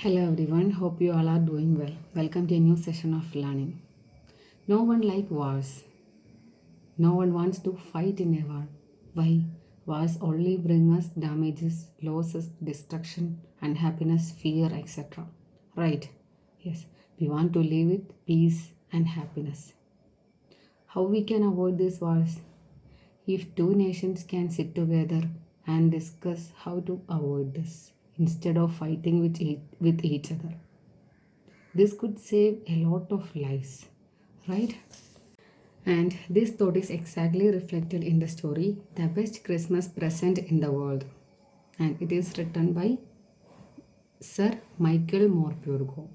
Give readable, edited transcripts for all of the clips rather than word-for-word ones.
Hello everyone, hope you all are doing well. Welcome to a new session of learning. No one like wars. No one wants to fight in a war. Why? Wars only bring us damages, losses, destruction, unhappiness, fear, etc. Right? Yes. We want to live with peace and happiness. How we can avoid these wars? If two nations can sit together and discuss how to avoid this instead of fighting with each other. This could save a lot of lives, right? And this thought is exactly reflected in the story The Best Christmas Present in the World. And it is written by Sir Michael Morpurgo.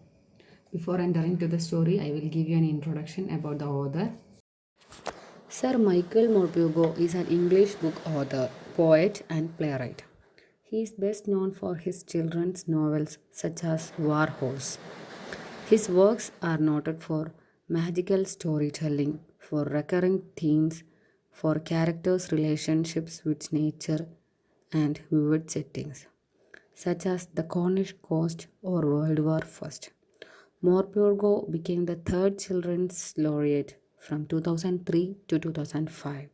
Before entering to the story, I will give you an introduction about the author. Sir Michael Morpurgo is an English book author, poet, and playwright. He is best known for his children's novels such as War Horse. His works are noted for magical storytelling, for recurring themes, for characters' relationships with nature, and vivid settings, such as the Cornish coast or World War I. Morpurgo became the third children's laureate from 2003 to 2005.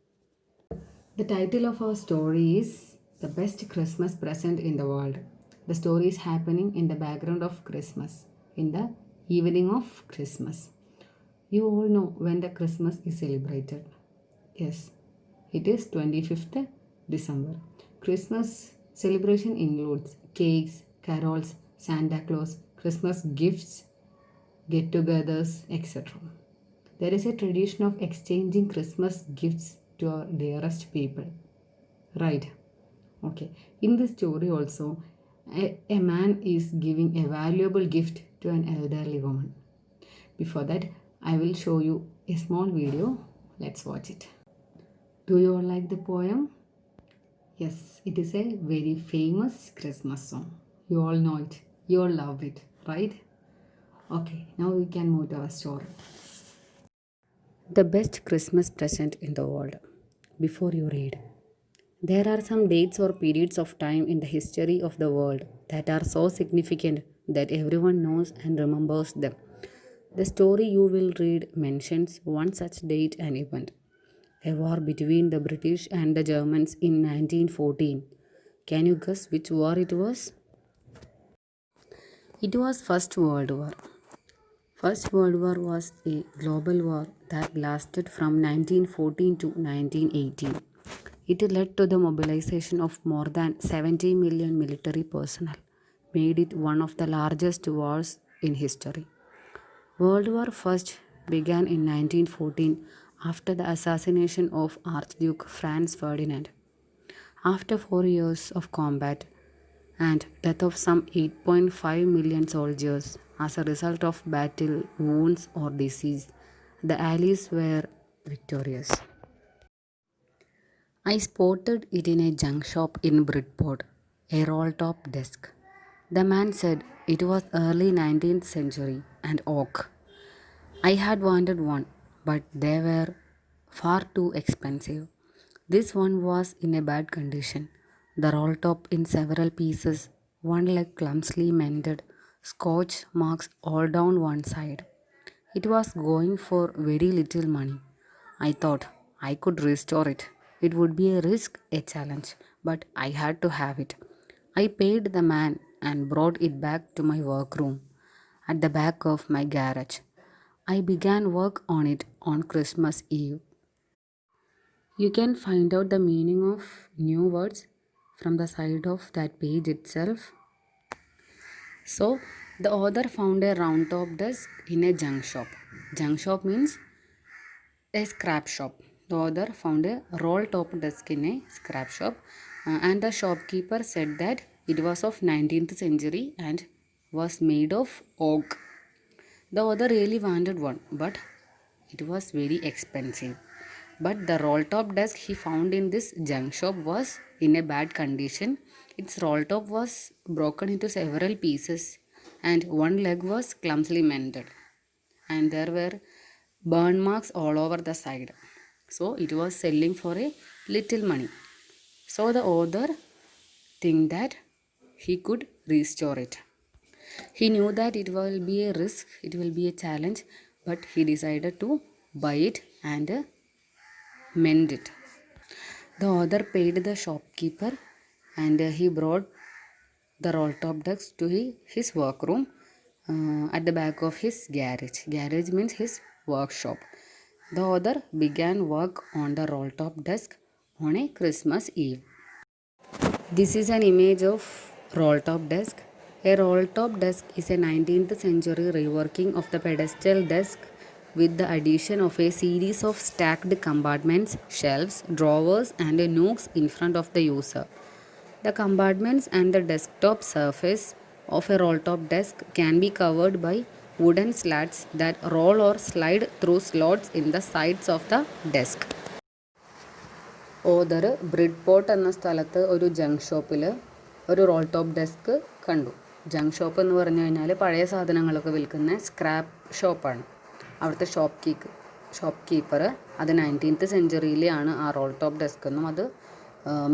The title of our story is The Best Christmas Present in the World. The story is happening in the background of Christmas, in the evening of Christmas. You all know when the Christmas is celebrated. Yes, it is 25th December. Christmas celebration includes cakes, carols, Santa Claus, Christmas gifts, get togethers, etc. There is a tradition of exchanging Christmas gifts to our dearest people. Right. Okay. In this story also, a man is giving a valuable gift to an elderly woman. Before that, I will show you a small video. Let's watch it. Do you all like the poem? Yes, it is a very famous Christmas song. You all know it. You all love it, right? Okay, now we can move to our story. The best Christmas present in the world. Before you read, there are some dates or periods of time in the history of the world that are so significant that everyone knows and remembers them. The story you will read mentions one such date and event, a war between the British and the Germans in 1914. Can you guess which war it was? It was First World War. First World War was a global war that lasted from 1914 to 1918. It led to the mobilization of more than 70 million military personnel, made it one of the largest wars in history. World War I began in 1914 after the assassination of Archduke Franz Ferdinand. After 4 years of combat and death of some 8.5 million soldiers as a result of battle, wounds, or disease, the Allies were victorious. I spotted it in a junk shop in Bridport, a roll top desk. The man said it was early 19th century and oak. I had wanted one, but they were far too expensive. This one was in a bad condition. The roll top in several pieces, one leg clumsily mended, scotch marks all down one side. It was going for very little money. I thought I could restore it. It would be a risk, a challenge, but I had to have it. I paid the man and brought it back to my workroom at the back of my garage. I began work on it on Christmas Eve. You can find out the meaning of new words from the side of that page itself. So, the author found a round top desk in a junk shop. Junk shop means a scrap shop. The author found a roll top desk in a scrap shop, and the shopkeeper said that it was of 19th century and was made of oak. The author really wanted one, but it was very expensive. But the roll top desk he found in this junk shop was in a bad condition. Its roll top was broken into several pieces, and one leg was clumsily mended, and there were burn marks all over the side. So it was selling for a little money. So the author think that he could restore it. He knew that it will be a risk, it will be a challenge, but he decided to buy it and mend it. The author paid the shopkeeper and he brought the roll-top desk to his workroom at the back of his garage. Garage means his workshop. The author began work on the roll-top desk on a Christmas Eve. This is an image of roll-top desk. A roll-top desk is a 19th century reworking of the pedestal desk with the addition of a series of stacked compartments, shelves, drawers, and nooks in front of the user. The compartments and the desktop surface of a roll-top desk can be covered by wooden slats that roll or slide through slots in the sides of the desk. Author Bridport എന്ന സ്ഥലത്ത് ഒരു junk ഷോപ്പിൽ ഒരു roll top desk കണ്ടു. Junk shop എന്ന് പറഞ്ഞു കഴിഞ്ഞാൽ പഴയ സാധനങ്ങളൊക്കെ വിൽക്കുന്ന സ്ക്രാപ്പ് ഷോപ്പാണ്. അവിടുത്തെ ഷോപ്പ് കീപ്പർ അത് 19th സെഞ്ച്വറിയിലെയാണ് ആ റോൾ ടോപ്പ് ഡെസ്ക് എന്നും അത്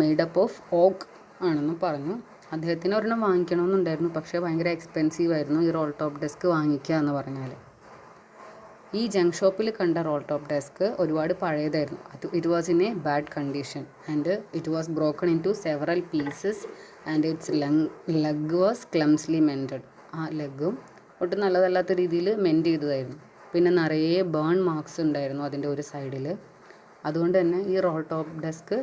മെയ്ഡപ്പ് ഓഫ് ഓക്ക് ആണെന്നും പറഞ്ഞു. അദ്ദേഹത്തിന് ഒരെണ്ണം വാങ്ങിക്കണമെന്നുണ്ടായിരുന്നു, പക്ഷേ ഭയങ്കര എക്സ്പെൻസീവ് ആയിരുന്നു ഈ റോൾ ടോപ്പ് ഡെസ്ക് വാങ്ങിക്കുക എന്ന് പറഞ്ഞാൽ. ഈ ജങ്ക് ഷോപ്പിൽ കണ്ട റോൾ ടോപ്പ് ഡെസ്ക് ഒരുപാട് പഴയതായിരുന്നു. It was in a bad condition and it was broken in to several pieces and its leg was clumsily mended. ആ ലെഗും ഒട്ടും നല്ലതല്ലാത്ത രീതിയിൽ മെൻഡ് ചെയ്തതായിരുന്നു. പിന്നെ നിറയെ ബേൺ മാർക്സ് ഉണ്ടായിരുന്നു അതിൻ്റെ ഒരു സൈഡിൽ. അതുകൊണ്ട് തന്നെ ഈ റോൾ ടോപ്പ് ഡെസ്ക്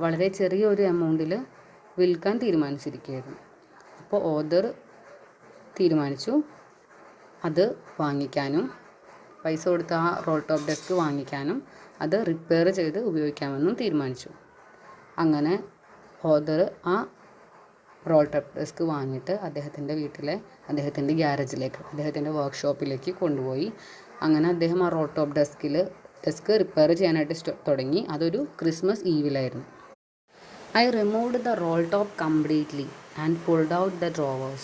വളരെ ചെറിയൊരു എമൗണ്ടിൽ വിൽക്കാൻ തീരുമാനിച്ചിരിക്കുകയായിരുന്നു. അപ്പോൾ ഓതർ തീരുമാനിച്ചു അത് വാങ്ങിക്കാനും പൈസ കൊടുത്ത് ആ റോൾ ടോപ്പ് ഡെസ്ക് വാങ്ങിക്കാനും അത് റിപ്പയർ ചെയ്ത് ഉപയോഗിക്കാമെന്നും തീരുമാനിച്ചു. അങ്ങനെ ഓതർ ആ റോൾ ടോപ്പ് ഡെസ്ക് വാങ്ങിയിട്ട് അദ്ദേഹത്തിൻ്റെ ഗ്യാരേജിലേക്ക്, അദ്ദേഹത്തിൻ്റെ വർക്ക്ഷോപ്പിലേക്ക് കൊണ്ടുപോയി. അങ്ങനെ അദ്ദേഹം ആ റോൾ ടോപ്പ് ഡെസ്ക് റിപ്പയർ ചെയ്യാനായിട്ട് തുടങ്ങി. അതൊരു Christmas ഈവിലായിരുന്നു. I removed the roll top completely and pulled out the drawers.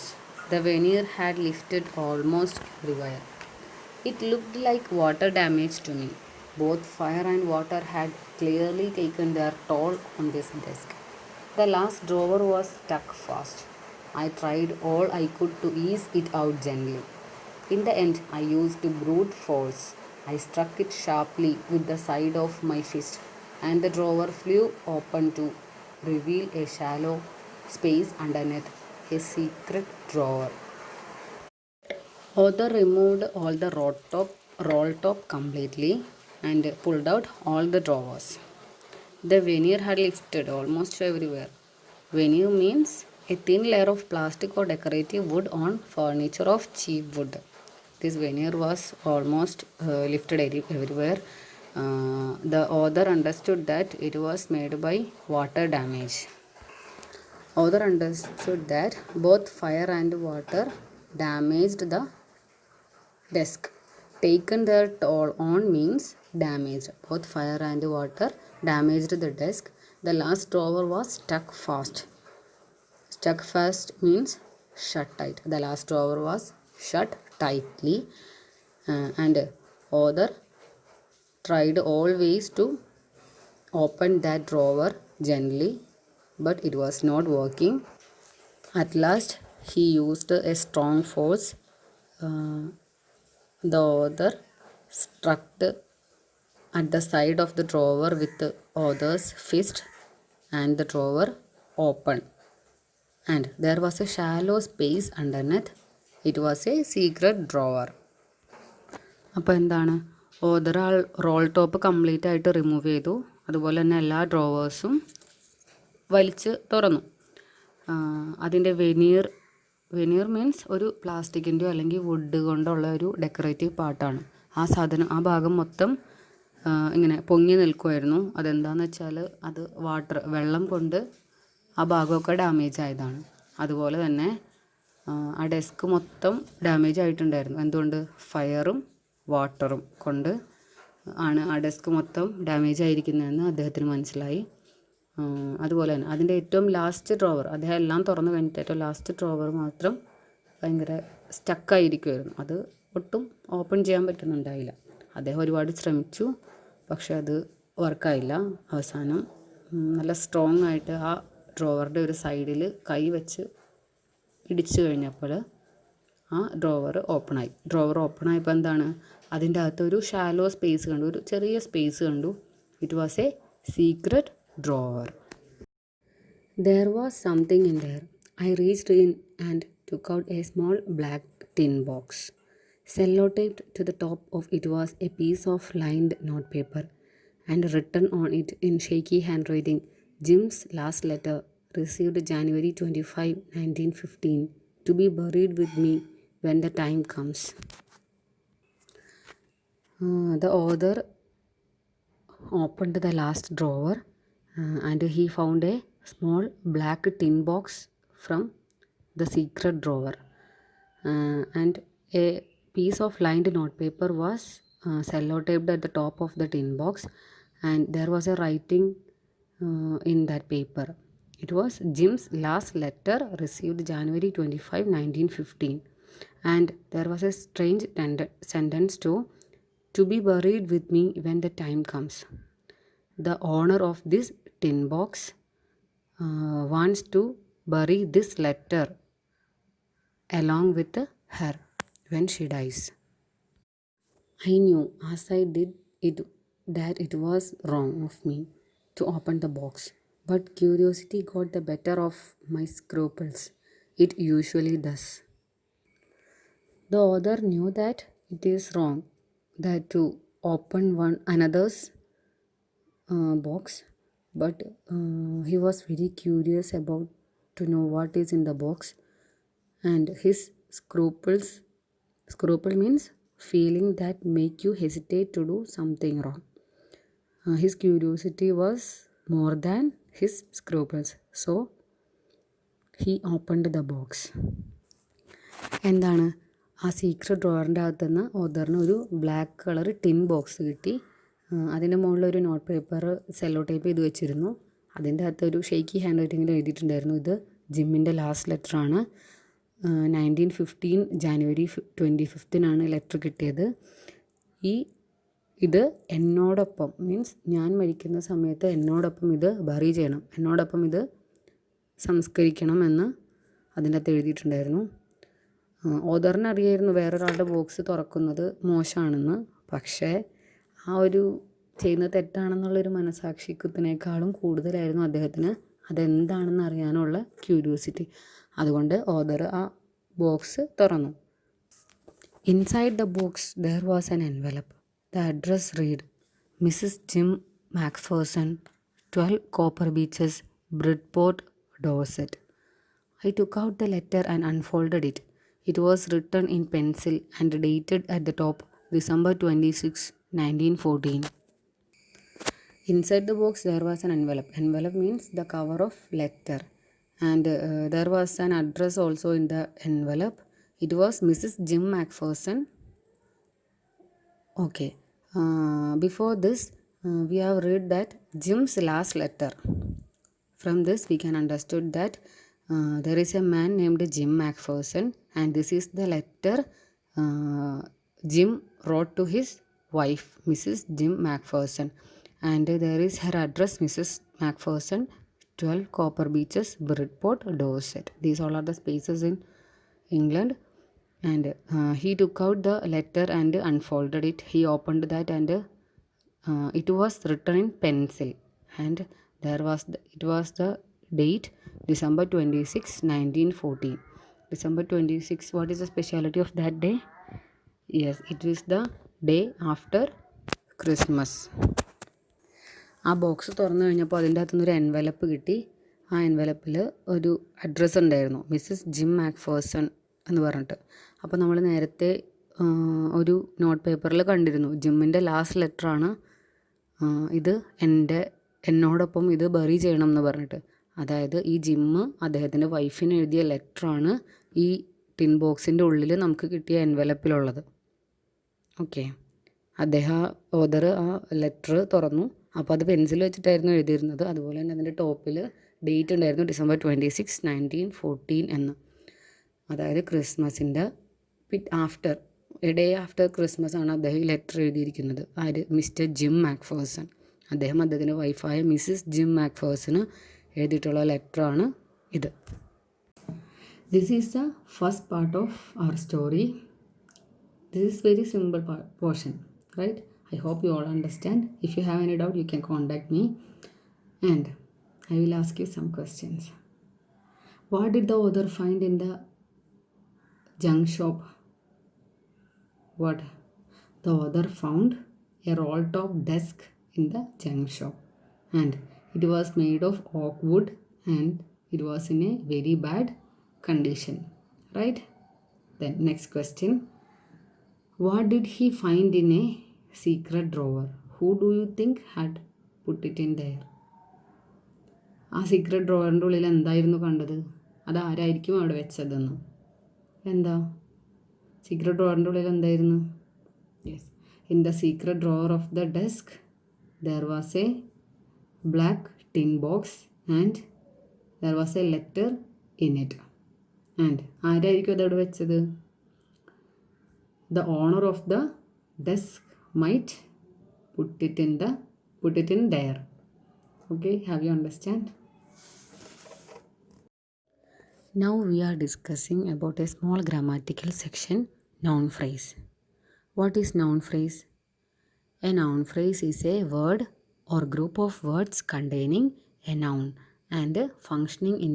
The veneer had lifted almost everywhere. It looked like water damage to me. Both fire and water had clearly taken their toll on this desk. The last drawer was stuck fast. I tried all I could to ease it out gently. In the end, I used brute force. I struck it sharply with the side of my fist, and the drawer flew open to reveal a shallow space underneath, a secret drawer. Author removed all the roll top completely and pulled out all the drawers. The veneer had lifted almost everywhere. Veneer means a thin layer of plastic or decorative wood on furniture of cheap wood. This veneer was almost lifted everywhere. The author understood that it was made by water damage. Author understood that both fire and water damaged the desk. Taken their toll on means damaged. Both fire and water damaged the desk. The last drawer was stuck fast. Stuck fast means shut tight. The last drawer was shut tightly, and author tried all ways to open that drawer gently, but it was not working. At last, he used a strong force. The author struck at the side of the drawer with the author's fist, and the drawer opened. And there was a shallow space underneath. It was a secret drawer. അപ്പോൾ എന്താണ്, author role top complete ആയിട്ട് remove ചെയ്തു. അതുപോലെ തന്നെ എല്ലാ ഡ്രോവേഴ്സും വലിച്ച് തുറന്നു. അതിൻ്റെ വെനീർ മീൻസ് ഒരു പ്ലാസ്റ്റിക്കിൻ്റെയോ അല്ലെങ്കിൽ വുഡ് കൊണ്ടുള്ള ഒരു ഡെക്കറേറ്റീവ് പാർട്ടാണ്. ആ ഭാഗം മൊത്തം ഇങ്ങനെ പൊങ്ങി നിൽക്കുമായിരുന്നു. അതെന്താണെന്ന് വെച്ചാൽ അത് വെള്ളം കൊണ്ട് ആ ഭാഗമൊക്കെ ഡാമേജ് ആയതാണ്. അതുപോലെ തന്നെ ആ ഡെസ്ക് മൊത്തം ഡാമേജ് ആയിട്ടുണ്ടായിരുന്നു. എന്തുകൊണ്ട്? ഫയറും വാട്ടറും കൊണ്ട് ആണ് ആ ഡെസ്ക് മൊത്തം ഡാമേജ് ആയിരിക്കുന്നതെന്ന് അദ്ദേഹത്തിന് മനസ്സിലായി. അതുപോലെ തന്നെ അതിൻ്റെ ഏറ്റവും ലാസ്റ്റ് ഡ്രോവർ, അദ്ദേഹം എല്ലാം തുറന്നു കഴിഞ്ഞിട്ട് ഏറ്റവും ലാസ്റ്റ് ഡ്രോവർ മാത്രം ഭയങ്കര സ്റ്റക്കായിരിക്കുമായിരുന്നു. അത് ഒട്ടും ഓപ്പൺ ചെയ്യാൻ പറ്റുന്നുണ്ടായില്ല. അദ്ദേഹം ഒരുപാട് ശ്രമിച്ചു, പക്ഷെ അത് വർക്കായില്ല. അവസാനം നല്ല സ്ട്രോങ് ആയിട്ട് ആ ഡ്രോവറുടെ ഒരു സൈഡിൽ കൈ വെച്ച് ഇടിച്ചു കഴിഞ്ഞപ്പോൾ ആ ഡ്രോവർ ഓപ്പണായി. ഡ്രോവർ ഓപ്പണായപ്പോൾ എന്താണ്, അതിൻ്റെ അകത്തൊരു ഷാലോ സ്പേസ് കണ്ടു, ഒരു ചെറിയ സ്പേസ് കണ്ടു. It was A secret drawer. There was something in there. I reached in and took out a small black tin box. Sellotaped to the top of it was a piece of lined notepaper, and written on it in shaky handwriting, Jim's last letter, received January 25, 1915, to be buried with me when the time comes. The author opened the last drawer and he found a small black tin box from the secret drawer, and a piece of lined notepaper was sellotaped at the top of the tin box, and there was a writing in that paper. It was Jim's last letter, received January 25, 1915, and there was a strange sentence too, to be buried with me when the time comes. The owner of this tin box wants to bury this letter along with her when she dies. I knew as I did it that it was wrong of me to open the box, but curiosity got the better of my scruples. It usually does. The author knew that it is wrong that to open one another's box, but he was very curious about to know what is in the box, and his scruple means feeling that make you hesitate to do something wrong. His curiosity was more than his scruples, so he opened the box. എന്താണ്, ആ secret ഡ്രോവറിൻ്റെ അകത്തുനിന്ന് ഓതറിന് ഒരു black colour tin box കിട്ടി. അതിൻ്റെ മുകളിലൊരു not paper Cello type ചെയ്ത് വെച്ചിരുന്നു. അതിൻ്റെ അകത്തൊരു ഷെയ്ക്കി ഹാൻഡ് റൈറ്റിങ്ങിൽ എഴുതിയിട്ടുണ്ടായിരുന്നു, ഇത് ജിമ്മിൻ്റെ ലാസ്റ്റ് ലെറ്ററാണ്. 1915 ജാനുവരി 25 ലെറ്റർ കിട്ടിയത്. ഇത് എന്നോടൊപ്പം മീൻസ് ഞാൻ മരിക്കുന്ന സമയത്ത് എന്നോടൊപ്പം ഇത് ബറി ചെയ്യണം, എന്നോടൊപ്പം ഇത് സംസ്കരിക്കണം എന്ന് അതിൻ്റെ അകത്ത് എഴുതിയിട്ടുണ്ടായിരുന്നു. ഓതറിന് അറിയായിരുന്നു വേറൊരാളുടെ ബോക്സ് തുറക്കുന്നത് മോശമാണെന്ന്. പക്ഷേ ആ ഒരു ചെയ്യുന്നത് തെറ്റാണെന്നുള്ളൊരു മനസാക്ഷിക്കുത്തിനേക്കാളും കൂടുതലായിരുന്നു അദ്ദേഹത്തിന് അതെന്താണെന്ന് അറിയാനുള്ള ക്യൂരിയോസിറ്റി. അതുകൊണ്ട് ഓതർ ആ ബോക്സ് തുറന്നു. Inside the box there was an envelope. The address read Mrs Jim Macpherson, 12 Copper Beeches, Bridport, Dorset. I took out the letter and unfolded it. It was written in pencil and dated at the top, December 26, 1914. Inside the box there was an envelope. Envelope means the cover of letter. And there was an address also in the envelope. It was Mrs. Jim Macpherson. Okay. Before this, we have read that Jim's last letter. From this we can understood that there is a man named Jim Macpherson, and this is the letter Jim wrote to his wife, Mrs. Jim Macpherson, and there is her address, Mrs. Macpherson, 12 Copper Beaches, Bridport, Dorset. These all are the spaces in England. And he took out the letter and unfolded it. He opened that, and it was written in pencil, and it was the date December 26, 1914. December 26, what is the speciality of that day? Yes, it is the day after Christmas. ആ box തുറന്നു കഴിഞ്ഞപ്പോൾ അതിൻ്റെ അകത്തുനിന്നൊരു envelope കിട്ടി. ആ എൻവലപ്പിൽ ഒരു address ഉണ്ടായിരുന്നു, Mrs Jim Macpherson എന്ന് പറഞ്ഞിട്ട്. അപ്പോൾ നമ്മൾ നേരത്തെ ഒരു നോട്ട് പേപ്പറിൽ കണ്ടിരുന്നു ജിമ്മിൻ്റെ ലാസ്റ്റ് ലെറ്ററാണ് ഇത്, എന്നോടൊപ്പം ഇത് ബറി ചെയ്യണം എന്ന് പറഞ്ഞിട്ട്. അതായത് ഈ ജിമ്മ് അദ്ദേഹത്തിൻ്റെ വൈഫിന് എഴുതിയ ലെറ്ററാണ് ഈ ടിൻ ബോക്സിൻ്റെ ഉള്ളിൽ നമുക്ക് കിട്ടിയ എൻവലപ്പിലുള്ളത്. ഓക്കെ, അദ്ദേഹം ഓതർ ആ ലെറ്റർ തുറന്നു. അപ്പോൾ അത് പെൻസിൽ വെച്ചിട്ടായിരുന്നു എഴുതിയിരുന്നത്. അതുപോലെ തന്നെ അതിൻ്റെ ടോപ്പിൽ ഡേറ്റ് ഉണ്ടായിരുന്നു December 26, 1914 എന്ന്. അതായത് ക്രിസ്മസിൻ്റെ എ ഡേ ആഫ്റ്റർ ക്രിസ്മസ് ആണ് അദ്ദേഹം ഈ ലെറ്റർ എഴുതിയിരിക്കുന്നത്. ആര്? Mister Jim MacPherson. അദ്ദേഹം അദ്ദേഹത്തിൻ്റെ വൈഫായ മിസ്സിസ് ജിം മാക്ഫേഴ്സന് എഴുതിയിട്ടുള്ള ലെറ്ററാണ് ഇത്. This is the first part of our story. This is very simple portion, right? I hope you all understand. If you have any doubt, you can contact me and I will ask you some questions. What did the author find in the junk shop? What? The author found a roll top desk in the junk shop and it was made of oak wood and it was in a very bad condition, right? Then next question. What did he find in a secret drawer? Who do you think had put it in there? ആ secret ഡ്രോവറിൻ്റെ ഉള്ളിൽ എന്തായിരുന്നു കണ്ടത്? അതാരായിരിക്കും അവിടെ വെച്ചതെന്ന്? എന്താ secret ഡ്രോവറിൻ്റെ ഉള്ളിൽ എന്തായിരുന്നു? Yes, in the secret drawer of the desk there was A black tin box and there was A letter in it. And ആരായിരിക്കും അതവിടെ വെച്ചത്? The owner of the desk might put it in there. Okay, have you understand? Now we are discussing about a small grammatical section, noun phrase. What is noun phrase? A noun phrase is a word or group of words containing a noun and functioning in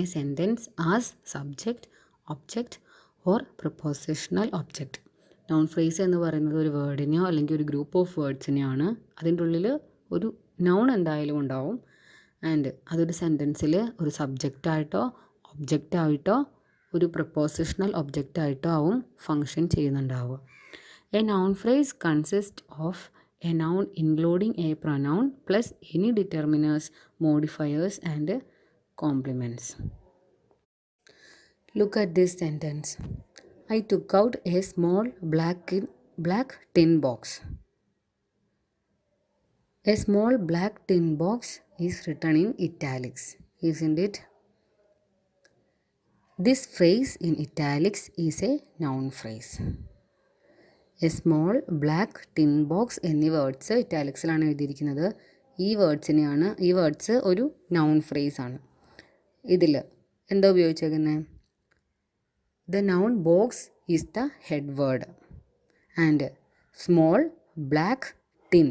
a sentence as subject, object or prepositional object. Non phrase എന്ന് പറയുന്നത് ഒരു വേർഡിനെയോ അല്ലെങ്കിൽ ഒരു group of വേർഡ്സിനെയാണ്. അതിൻ്റെ ഉള്ളിൽ ഒരു noun എന്തായാലും ഉണ്ടാവും ആൻഡ് അതൊരു സെൻറ്റൻസിൽ ഒരു സബ്ജക്റ്റായിട്ടോ ഒബ്ജക്റ്റായിട്ടോ ഒരു പ്രപ്പോസിഷണൽ ഒബ്ജക്റ്റായിട്ടോ ആവും ഫങ്ഷൻ ചെയ്യുന്നുണ്ടാവുക. A noun phrase consists of a noun including a pronoun plus any determiners, modifiers and complements. Look at this sentence. I took out a small black tin box. A small black tin box is written in italics, isn't it? This phrase in italics is a noun phrase. A small black tin box എന്നീ words ഇറ്റാലിക്സിലാണ് എഴുതിയിരിക്കുന്നത്. ഈ words ഒരു noun phrase ആണ്. ഇതിൽ എന്താ ഉപയോഗിച്ചേക്കുന്നത്? The noun box is the head word and small black tin,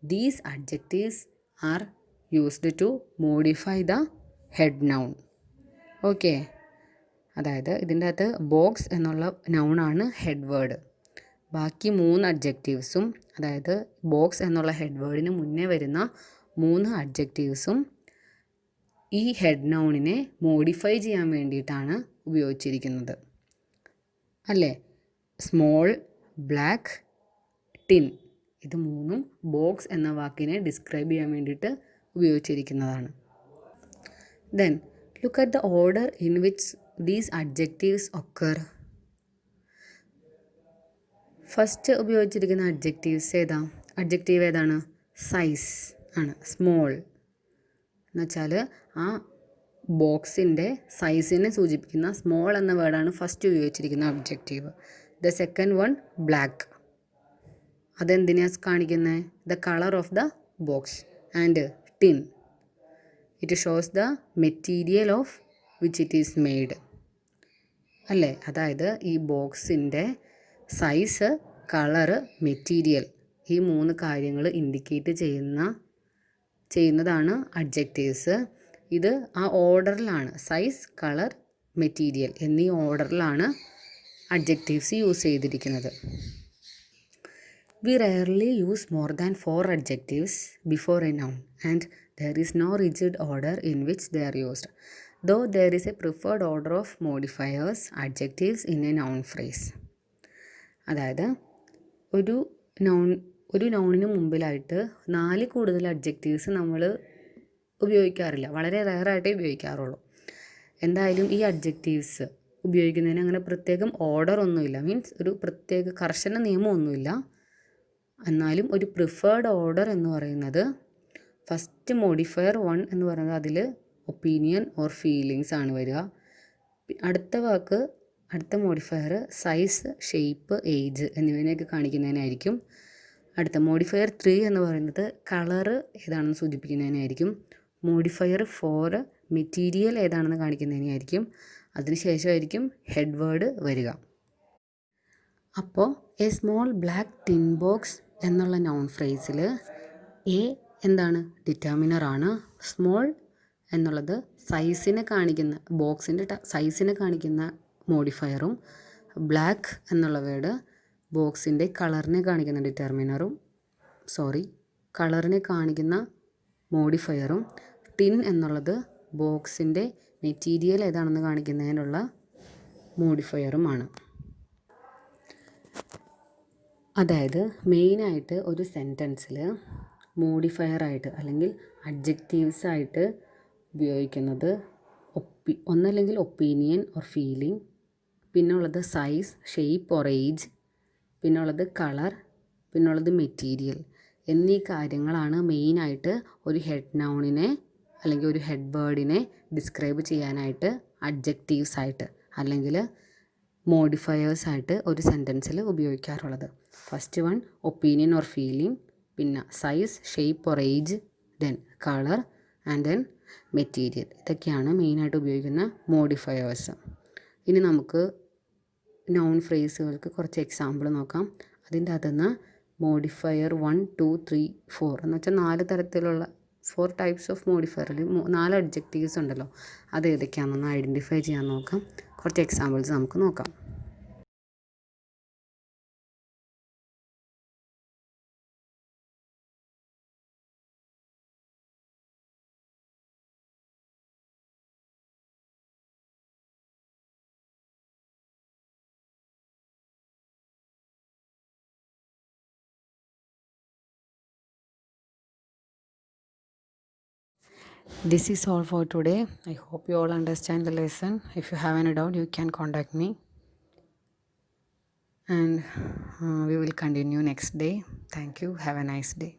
these adjectives are used to modify the head noun. Okay, അതായത് ഇതിൻ്റെ അകത്ത് ബോക്സ് എന്നുള്ള നൗണാണ് ഹെഡ് വേർഡ്. ബാക്കി 3 അഡ്ജക്റ്റീവ്സും, അതായത് ബോക്സ് എന്നുള്ള ഹെഡ് വേർഡിന് മുന്നേ വരുന്ന 3 അഡ്ജക്റ്റീവ്സും ഈ ഹെഡ് നൗണിനെ മോഡിഫൈ ചെയ്യാൻ വേണ്ടിയിട്ടാണ് ഉപയോഗിച്ചിരിക്കുന്നത് അല്ലേ? സ്മോൾ, ബ്ലാക്ക്, ടിൻ, ഇത് 3ഉം ബോക്സ് എന്ന വാക്കിനെ ഡിസ്ക്രൈബ് ചെയ്യാൻ വേണ്ടിയിട്ട് ഉപയോഗിച്ചിരിക്കുന്നതാണ്. Then look at the order in which these adjectives occur. First ഉപയോഗിച്ചിരിക്കുന്ന അഡ്ജക്റ്റീവ് ഏതാണ്? സൈസ് ആണ്. സ്മോൾ എന്ന് വെച്ചാൽ ആ ബോക്സിൻ്റെ സൈസിനെ സൂചിപ്പിക്കുന്ന സ്മോൾ എന്ന വേർഡാണ് ഫസ്റ്റ് ഉപയോഗിച്ചിരിക്കുന്ന adjective. The second one black, അതെന്തിനാണ് കാണിക്കുന്നത്? The colour of the box. And tin, it shows the material of which it is made അല്ലേ? അതായത് ഈ ബോക്സിൻ്റെ സൈസ്, കളറ്, മെറ്റീരിയൽ, ഈ 3 കാര്യങ്ങൾ ഇൻഡിക്കേറ്റ് ചെയ്യുന്നതാണ് അഡ്ജക്റ്റീവ്സ്. ഇത് ആ ഓർഡറിലാണ്, സൈസ്, കളർ, മെറ്റീരിയൽ എന്നീ ഓർഡറിലാണ് അഡ്ജക്റ്റീവ്സ് യൂസ് ചെയ്തിരിക്കുന്നത്. We rarely use more than 4 adjectives before a noun and there is no rigid order in which they are used, though there is a preferred order of modifiers, adjectives in a noun phrase. അതായത് ഒരു നൗണിന് മുമ്പിലായിട്ട് 4 കൂടുതൽ adjectives നമ്മൾ ഉപയോഗിക്കാറില്ല, വളരെ റെയറായിട്ടേ ഉപയോഗിക്കാറുള്ളൂ. എന്തായാലും ഈ adjectives ഉപയോഗിക്കുന്നതിന് അങ്ങനെ പ്രത്യേകം ഓർഡർ ഒന്നുമില്ല, മീൻസ് ഒരു പ്രത്യേക കർശന നിയമമൊന്നുമില്ല. എന്നാലും ഒരു പ്രിഫേർഡ് ഓർഡർ എന്ന് പറയുന്നത് ഫസ്റ്റ് മോഡിഫയർ 1 എന്ന് പറയുന്നത് അതിൽ ഒപ്പീനിയൻ ഓർ ഫീലിങ്സ് ആണ് വരിക. അടുത്ത മോഡിഫയർ സൈസ്, ഷേപ്പ്, ഏജ് എന്നിവനെയൊക്കെ കാണിക്കുന്നതിനായിരിക്കും. അടുത്ത മോഡിഫയർ 3 എന്ന് പറയുന്നത് കളറ് ഏതാണെന്ന് സൂചിപ്പിക്കുന്നതിനായിരിക്കും. മോഡിഫയർ 4 മെറ്റീരിയൽ ഏതാണെന്ന് കാണിക്കുന്നതിനായിരിക്കും. അതിനുശേഷമായിരിക്കും ഹെഡ് വേർഡ് വരിക. അപ്പോൾ A small black tin box എന്നുള്ള നൗൺ ഫ്രേസിൽ എ എന്താണ്, ഡിറ്റർമിനറാണ്. സ്മോൾ എന്നുള്ളത് സൈസിനെ കാണിക്കുന്ന, ബോക്സിൻ്റെ സൈസിനെ കാണിക്കുന്ന മോഡിഫയറും, ബ്ലാക്ക് എന്നുള്ള വേർഡ് ബോക്സിൻ്റെ കളറിനെ കാണിക്കുന്ന ഡിറ്റർമിനറും, കളറിനെ കാണിക്കുന്ന മോഡിഫയറും, ടിൻ എന്നുള്ളത് ബോക്സിൻ്റെ മെറ്റീരിയൽ ഏതാണെന്ന് കാണിക്കുന്നതിനുള്ള മോഡിഫയറുമാണ്. അതായത് മെയിനായിട്ട് ഒരു സെൻറ്റൻസിൽ മോഡിഫയറായിട്ട് അല്ലെങ്കിൽ അഡ്ജക്റ്റീവ്സ് ആയിട്ട് ഉപയോഗിക്കുന്നത് ഒന്നല്ലെങ്കിൽ ഒപ്പീനിയൻ ഓർ ഫീലിംഗ്, പിന്നെ ഉള്ളത് സൈസ്, ഷേപ്പ് ഓർ ഏജ്, പിന്നെ ഉള്ളത് കളർ, പിന്നെ ഉള്ളത് മെറ്റീരിയൽ എന്നീ കാര്യങ്ങളാണ് മെയിനായിട്ട് ഒരു ഹെഡ് നൗണിനെ അല്ലെങ്കിൽ ഒരു ഹെഡ് വേർഡിനെ ഡിസ്ക്രൈബ് ചെയ്യാനായിട്ട് അഡ്ജക്റ്റീവ്സ് ആയിട്ട് അല്ലെങ്കിൽ മോഡിഫയേഴ്സ് ആയിട്ട് ഒരു സെൻറ്റൻസിൽ ഉപയോഗിക്കാറുള്ളത്. First one opinion or feeling, പിന്നെ size, shape or age, then colour and then material. ഇതൊക്കെയാണ് മെയിനായിട്ട് ഉപയോഗിക്കുന്ന മോഡിഫയേഴ്സ്. ഇനി നമുക്ക് നൗൺ ഫ്രേസുകൾക്ക് കുറച്ച് എക്സാമ്പിൾ നോക്കാം. അതിൻ്റെ അകത്തുനിന്ന് മോഡിഫയർ 1, 2, 3, 4 എന്ന് വെച്ചാൽ 4 തരത്തിലുള്ള 4 ടൈപ്സ് ഓഫ് മോഡിഫയറിൽ 4 അഡ്ജക്റ്റീവ്സ് ഉണ്ടല്ലോ, അത് ഏതൊക്കെയാണെന്ന് ഐഡൻറ്റിഫൈ ചെയ്യാൻ നോക്കാം. കുറച്ച് എക്സാമ്പിൾസ് നമുക്ക് നോക്കാം. This is all for today. I hope you all understand the lesson. If you have any doubt, you can contact me. And we will continue next day. Thank you. Have a nice day.